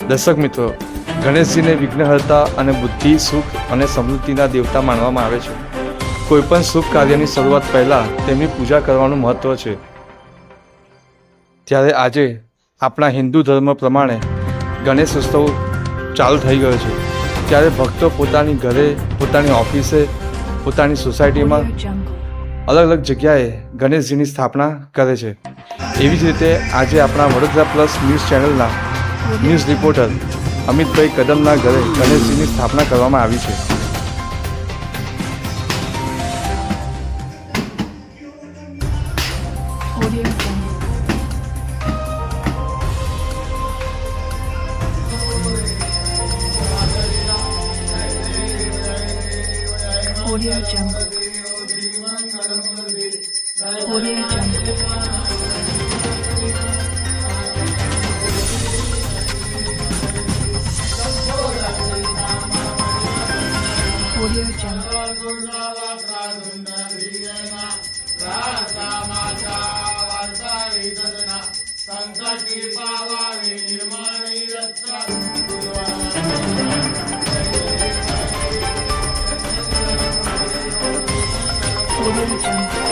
દર્શક મિત્રો, ગણેશજીને વિઘ્નહર્તા અને બુદ્ધિ, સુખ અને સમૃદ્ધિના દેવતા માનવામાં આવે છે. કોઈપણ શુભ કાર્યની શરૂઆત પહેલાં તેમની પૂજા કરવાનું મહત્ત્વ છે. ત્યારે આજે આપણા હિન્દુ ધર્મ પ્રમાણે ગણેશ ઉત્સવ ચાલુ થઈ ગયો છે. ત્યારે ભક્તો પોતાની ઘરે, પોતાની ઓફિસે, પોતાની સોસાયટીમાં અલગ અલગ જગ્યાએ ગણેશજીની સ્થાપના કરે છે. એવી જ રીતે આજે આપણા વડોદરા પ્લસ ન્યૂઝ ચેનલના ન્યૂઝ રિપોર્ટર અમિતભાઈ કદમના ઘરે ગણેશજીની સ્થાપના કરવામાં આવી છે. Audio Jungle. Audio Jungle. Audio Jungle.